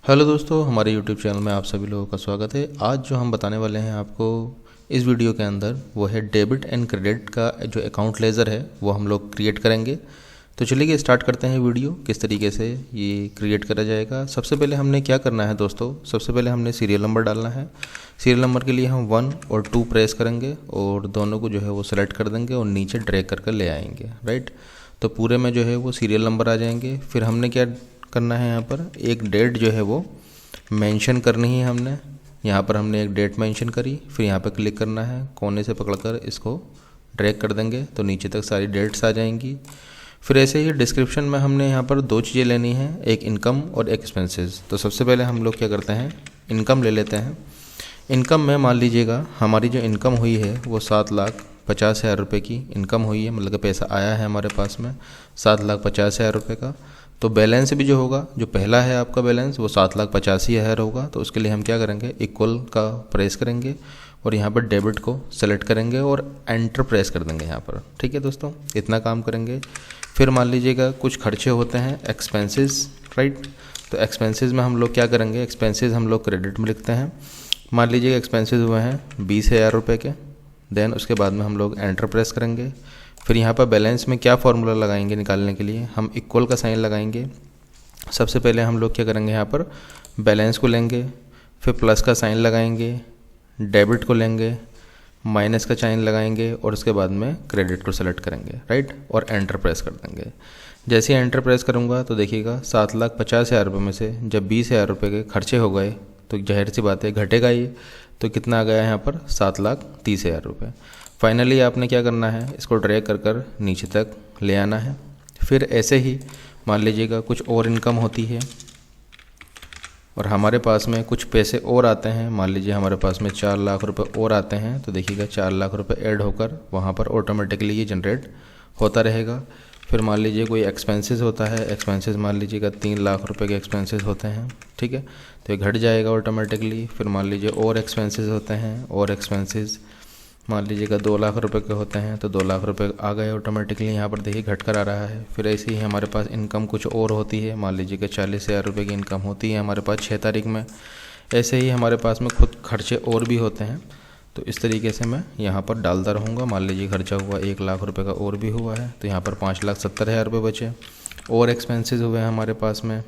Hello दोस्तों, हमारे YouTube channel में आप सभी लोगों का स्वागत है। आज जो हम बताने वाले हैं आपको इस वीडियो के अंदर वो है डेबिट एंड क्रेडिट का जो अकाउंट लेज़र है वो हम लोग क्रिएट करेंगे। तो चलिए स्टार्ट करते हैं वीडियो किस तरीके से ये क्रिएट करा जाएगा। सबसे पहले हमने क्या करना है दोस्तों, सबसे पहले हमने सीरियल नंबर डालना है। सीरियल नंबर के लिए हम 1 और 2 प्रेस करेंगे और दोनों को जो है वो सेलेक्ट कर देंगे और नीचे ड्रैग करके ले आएंगे। राइट, तो पूरे में जो है वो सीरियल नंबर आ जाएंगे। फिर हमने क्या करना है, यहाँ पर एक डेट जो है वो मेंशन करनी है। हमने यहाँ पर हमने एक डेट मेंशन करी, फिर यहाँ पर क्लिक करना है, कोने से पकड़कर इसको ड्रैग कर देंगे तो नीचे तक सारी डेट्स आ जाएंगी। फिर ऐसे ही डिस्क्रिप्शन में हमने यहाँ पर 2 चीज़ें लेनी हैं, एक इनकम और एक एक्सपेंसेस। तो सबसे पहले हम लोग क्या करते हैं, इनकम ले लेते हैं। इनकम में मान लीजिएगा हमारी जो इनकम हुई है वो 7,50,000 रुपये की इनकम हुई है, मतलब कि पैसा आया है हमारे पास में 7,50,000 रुपये का। तो बैलेंस भी जो होगा, जो पहला है आपका बैलेंस वो 7,85,000 होगा। तो उसके लिए हम क्या करेंगे, इक्वल का प्रेस करेंगे और यहाँ पर डेबिट को सेलेक्ट करेंगे और एंटर प्रेस कर देंगे यहाँ पर। ठीक है दोस्तों, इतना काम करेंगे। फिर मान लीजिएगा कुछ खर्चे होते हैं एक्सपेंसेस। राइट, तो एक्सपेंसेस में हम लोग क्या करेंगे, एक्सपेंसेस हम लोग क्रेडिट में लिखते हैं। मान लीजिएगा एक्सपेंसेस हुए हैं 20,000 रुपये के। देन उसके बाद में हम लोग एंटर प्रेस करेंगे। फिर यहाँ पर बैलेंस में क्या फार्मूला लगाएंगे निकालने के लिए, हम इक्वल का साइन लगाएंगे। सबसे पहले हम लोग क्या करेंगे, यहाँ पर बैलेंस को लेंगे, फिर प्लस का साइन लगाएंगे, डेबिट को लेंगे, माइनस का साइन लगाएंगे और उसके बाद में क्रेडिट को सेलेक्ट करेंगे। राइट, और एंटर प्रेस कर देंगे। जैसे ही एंटर प्रेस करूँगा तो देखिएगा 7,50,000 रुपये में से जब 20,000 रुपये के खर्चे हो गए तो जाहिर सी बात है घटेगा ये। तो कितना आ गया यहाँ पर 7,30,000 रुपये। फाइनली आपने क्या करना है, इसको ड्रैग कर नीचे तक ले आना है। फिर ऐसे ही मान लीजिएगा कुछ और इनकम होती है और हमारे पास में कुछ पैसे और आते हैं। मान लीजिए हमारे पास में 4 लाख रुपए और आते हैं, तो देखिएगा 4 लाख रुपए ऐड होकर वहाँ पर ऑटोमेटिकली ये जनरेट होता रहेगा। फिर मान लीजिए कोई एक्सपेंसेस होता है, एक्सपेंसेस मान लीजिएगा 3 लाख रुपए के एक्सपेंसेस होते हैं। ठीक है, तो ये घट जाएगा ऑटोमेटिकली। फिर मान लीजिए और एक्सपेंसेस होते हैं, और एक्सपेंसेस मान लीजिएगा 2 लाख रुपए के होते हैं, तो 2 लाख रुपए आ गए ऑटोमेटिकली। यहाँ पर देखिए घट कर आ रहा है। फिर ऐसे ही हमारे पास इनकम कुछ और होती है, मान लीजिएगा 40,000 रुपये की इनकम होती है हमारे पास 6 तारीख में। ऐसे ही हमारे पास में खुद खर्चे और भी होते हैं। तो इस तरीके से मैं यहाँ पर डालता रहूँगा। मान लीजिए खर्चा हुआ 1 लाख रुपये का और भी हुआ है, तो यहाँ पर 5,70,000 रुपये बचे। और एक्सपेंसेस हुए हैं हमारे पास में,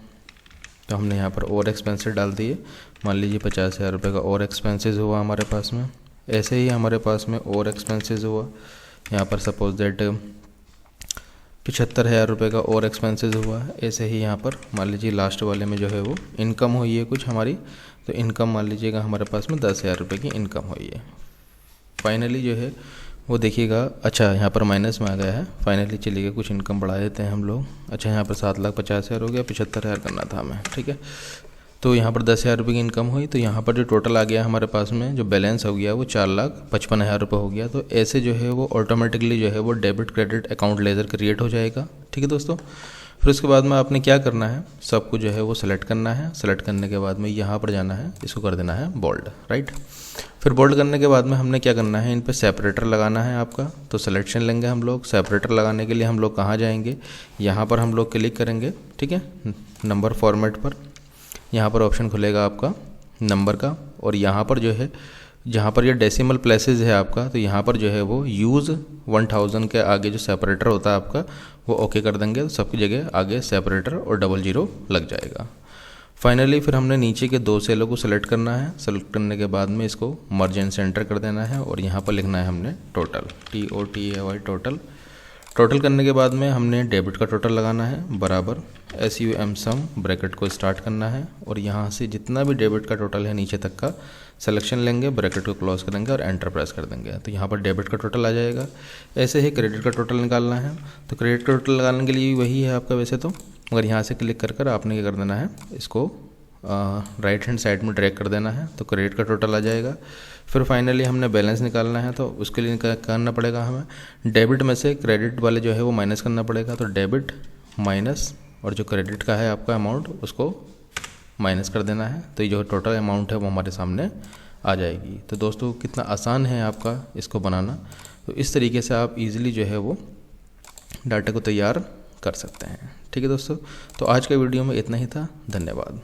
तो हमने यहाँ पर और एक्सपेंसेस डाल दिए। मान लीजिए 50,000 रुपये का और एक्सपेंसेस हुआ हमारे पास में। ऐसे ही हमारे पास में और एक्सपेंसेस हुआ, यहाँ पर सपोज दैट 75,000 रुपये का और एक्सपेंसेस हुआ। ऐसे ही यहाँ पर मान लीजिए लास्ट वाले में जो है वो इनकम हुई है कुछ हमारी, तो इनकम मान लीजिएगा हमारे पास में 10,000 रुपये की इनकम हुई है। फाइनली जो है वो देखिएगा, अच्छा यहाँ पर माइनस में आ गया है। फाइनली चलिएगा कुछ इनकम बढ़ा देते हैं हम लोग। अच्छा यहाँ पर 7,50,000 हो गया, 75,000 करना था हमें। ठीक है, तो यहाँ पर 10,000 रुपये की इनकम हुई, तो यहाँ पर जो टोटल आ गया हमारे पास में जो बैलेंस हो गया वो 4,55,000 रुपये हो गया। तो ऐसे जो है वो ऑटोमेटिकली जो है वो debit credit account laser create हो जाएगा। ठीक है दोस्तों, फिर उसके बाद में आपने क्या करना है, सबको जो है वो सेलेक्ट करना है। सेलेक्ट करने के बाद में यहाँ पर जाना है, इसको कर देना है बोल्ड। राइट, फिर बोल्ड करने के बाद में हमने क्या करना है, इन पर सेपरेटर लगाना है आपका। तो सिलेक्शन लेंगे हम लोग। सेपरेटर लगाने के लिए हम लोग कहाँ जाएंगे, यहाँ पर हम लोग क्लिक करेंगे। ठीक है, नंबर फॉर्मेट पर यहाँ पर ऑप्शन खुलेगा आपका नंबर का, और यहाँ पर जो है जहाँ पर ये डेसिमल प्लेसेस है आपका, तो यहाँ पर जो है वो यूज़ 1000 के आगे जो सेपरेटर होता है आपका वो ओके कर देंगे, तो सबकी जगह आगे सेपरेटर और 00 लग जाएगा। फाइनली फिर हमने नीचे के 2 सेलों को सेलेक्ट करना है। सेलेक्ट करने के बाद में इसको मर्ज एंड सेंटर कर देना है और यहाँ पर लिखना है हमने टोटल, TOTAY टोटल। टोटल करने के बाद में हमने डेबिट का टोटल लगाना है बराबर SUM सम, ब्रैकेट को स्टार्ट करना है और यहाँ से जितना भी डेबिट का टोटल है नीचे तक का सिलेक्शन लेंगे, ब्रैकेट को क्लोज करेंगे और एंटर प्रेस कर देंगे, तो यहाँ पर डेबिट का टोटल आ जाएगा। ऐसे ही क्रेडिट का टोटल निकालना है, तो क्रेडिट का टोटल लगाने के लिए वही है आपका वैसे तो, मगर यहाँ से क्लिक कर आपने क्या कर देना है, इसको राइट हैंड साइड में ड्रैग कर देना है, तो क्रेडिट का टोटल आ जाएगा। फिर फाइनली हमने बैलेंस निकालना है, तो उसके लिए करना पड़ेगा हमें डेबिट में से क्रेडिट वाले जो है वो माइनस करना पड़ेगा। तो डेबिट माइनस और जो क्रेडिट का है आपका अमाउंट उसको माइनस कर देना है, तो ये जो टोटल अमाउंट है वो हमारे सामने आ जाएगी। तो दोस्तों कितना आसान है आपका इसको बनाना। तो इस तरीके से आप इजीली जो है वो डाटा को तैयार कर सकते हैं। ठीक है दोस्तों, तो आज के वीडियो में इतना ही था। धन्यवाद।